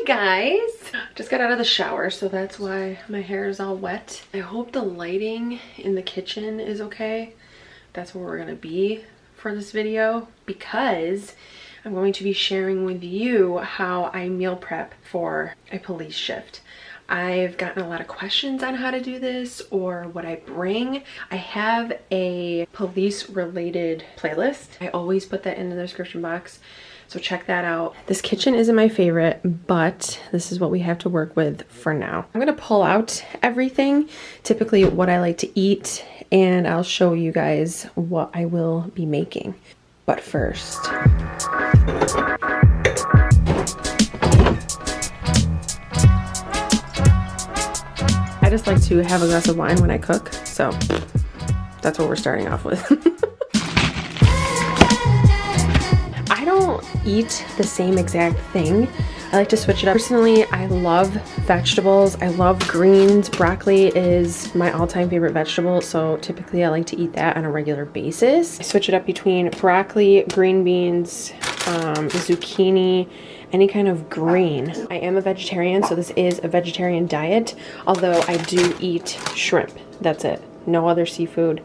guys, just got out of the shower, so that's why my hair is all wet. I hope the lighting in the kitchen is okay. That's where we're gonna be for this video, because I'm going to be sharing with you how I meal prep for a police shift. I've gotten a lot of questions on how to do this or what I bring. I have a police related playlist. I always put that in the description box, so check that out. This kitchen isn't my favorite, but this is what we have to work with for now. I'm gonna pull out everything, typically what I like to eat, and I'll show you guys what I will be making. But first, I just like to have a glass of wine when I cook, so that's what we're starting off with. I don't eat the same exact thing. I like to switch it up. Personally, I love vegetables. I love greens. Broccoli is my all-time favorite vegetable, so typically I like to eat that on a regular basis. I switch it up between broccoli, green beans, zucchini, any kind of green. I am a vegetarian, so this is a vegetarian diet, although I do eat shrimp. That's it. No other seafood.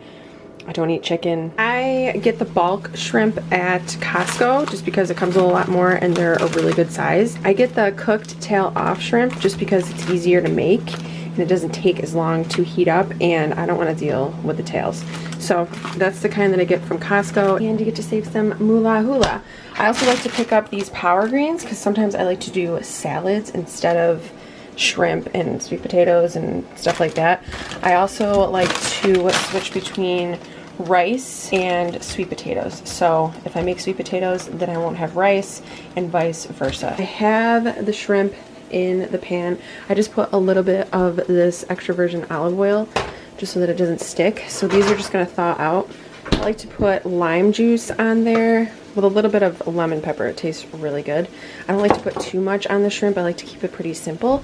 I don't eat chicken. I get the bulk shrimp at Costco just because it comes with a lot more and they're a really good size. I get the cooked tail off shrimp just because it's easier to make and it doesn't take as long to heat up, and I don't want to deal with the tails. So that's the kind that I get from Costco, and you get to save some moolah hula. I also like to pick up these power greens because sometimes I like to do salads instead of shrimp and sweet potatoes and stuff like that. I also like to switch between rice and sweet potatoes. So if I make sweet potatoes, then I won't have rice, and vice versa. I have the shrimp in the pan. I just put a little bit of this extra virgin olive oil just so that it doesn't stick. So these are just gonna thaw out. I like to put lime juice on there with a little bit of lemon pepper. It tastes really good. I don't like to put too much on the shrimp. I like to keep it pretty simple.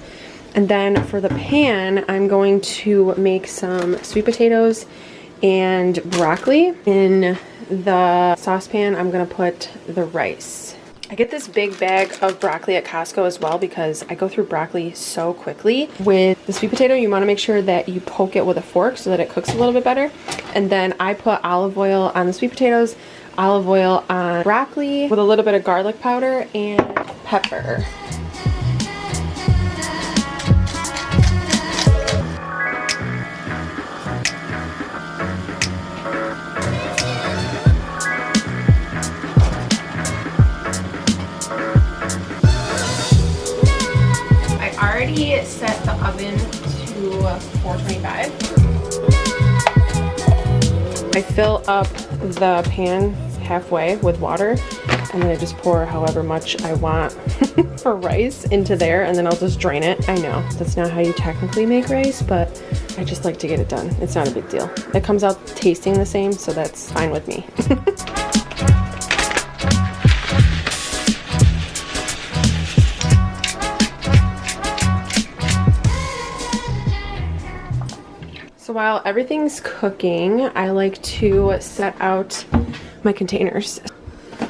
And then for the pan, I'm going to make some sweet potatoes and broccoli. In the saucepan, I'm gonna put the rice. I get this big bag of broccoli at Costco as well because I go through broccoli so quickly. With the sweet potato, you want to make sure that you poke it with a fork so that it cooks a little bit better. And then I put olive oil on the sweet potatoes, olive oil on broccoli with a little bit of garlic powder and pepper. Set the oven to 425. I fill up the pan halfway with water, and then I just pour however much I want for rice into there, and then I'll just drain it. I know that's not how you technically make rice, but I just like to get it done. It's not a big deal. It comes out tasting the same, so that's fine with me. So while everything's cooking, I like to set out my containers.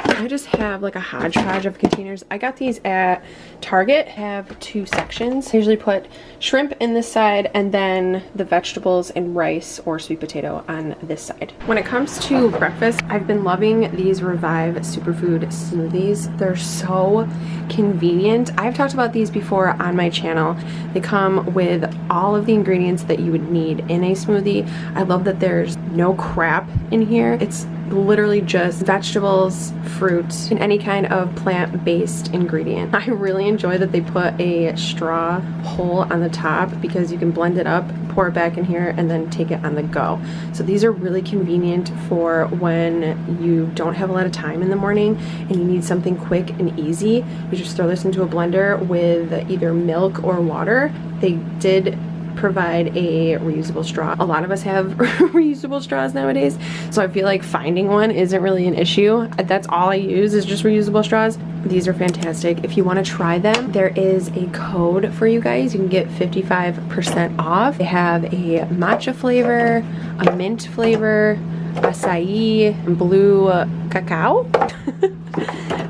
I just have like a hodgepodge of containers. I got these at Target. I have two sections. I usually put shrimp in this side and then the vegetables and rice or sweet potato on this side. When it comes to breakfast, I've been loving these Revive Superfood smoothies. They're so convenient. I've talked about these before on my channel. They come with all of the ingredients that you would need in a smoothie. I love that there's no crap in here. It's literally just vegetables, fruit, and any kind of plant-based ingredient. I really enjoy that they put a straw hole on the top because you can blend it up, pour it back in here, and then take it on the go. So these are really convenient for when you don't have a lot of time in the morning and you need something quick and easy. You just throw this into a blender with either milk or water. They did provide a reusable straw. A lot of us have reusable straws nowadays, so I feel like finding one isn't really an issue. That's all I use is just reusable straws. These are fantastic. If you want to try them, there is a code for you guys. You can get 55% off. They have a matcha flavor, a mint flavor, acai, blue cacao,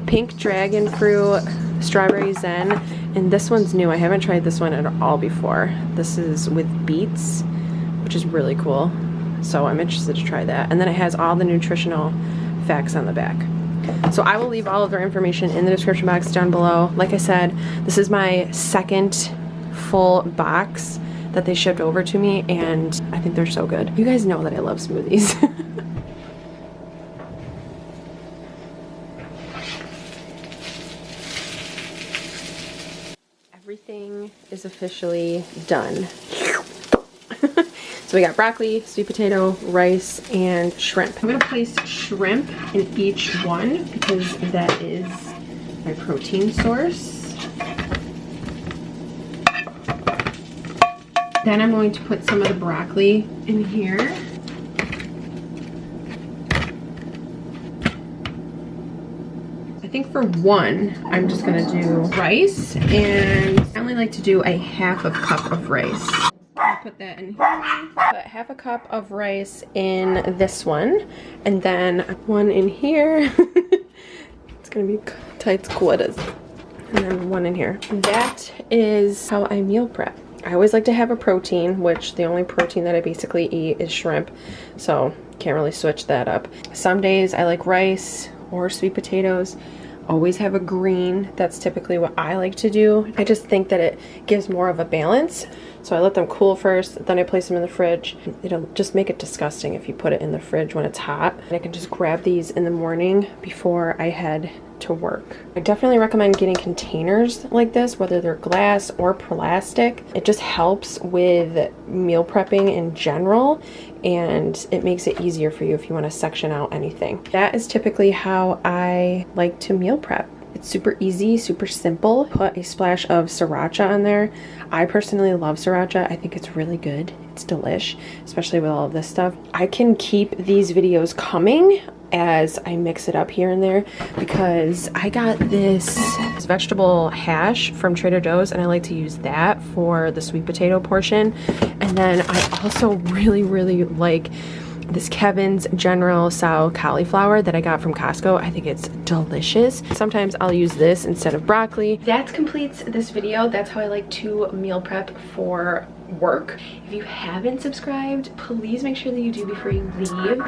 pink dragon fruit, strawberry zen, and this one's new. I haven't tried this one at all before. This is with beets, which is really cool. So I'm interested to try that. And then it has all the nutritional facts on the back. So I will leave all of their information in the description box down below. Like I said, this is my second full box that they shipped over to me, and I think they're so good. You guys know that I love smoothies. Everything is officially done. So we got broccoli, sweet potato, rice, and shrimp. I'm gonna place shrimp in each one because that is my protein source. Then I'm going to put some of the broccoli in here. I think for one, I'm just gonna do rice, and I only like to do a half a cup of rice. I'll put that in here. Put half a cup of rice in this one, and then one in here. It's gonna be tight squitters. And then one in here. That is how I meal prep. I always like to have a protein, which the only protein that I basically eat is shrimp, so can't really switch that up. Some days I like rice or sweet potatoes. Always have a green. That's typically what I like to do. I just think that it gives more of a balance. So I let them cool first, then I place them in the fridge. It'll just make it disgusting if you put it in the fridge when it's hot. And I can just grab these in the morning before I head to work. I definitely recommend getting containers like this, whether they're glass or plastic. It just helps with meal prepping in general, and it makes it easier for you if you want to section out anything. That is typically how I like to meal prep. It's super easy, super simple. Put a splash of sriracha on there. I personally love sriracha. I think it's really good. It's delish, especially with all of this stuff. I can keep these videos coming as I mix it up here and there because I got this vegetable hash from Trader Joe's, and I like to use that for the sweet potato portion. And then I also really like this Kevin's General Tso cauliflower that I got from Costco. I think it's delicious. Sometimes I'll use this instead of broccoli. That completes this video. That's how I like to meal prep for work. If you haven't subscribed, please make sure that you do before you leave.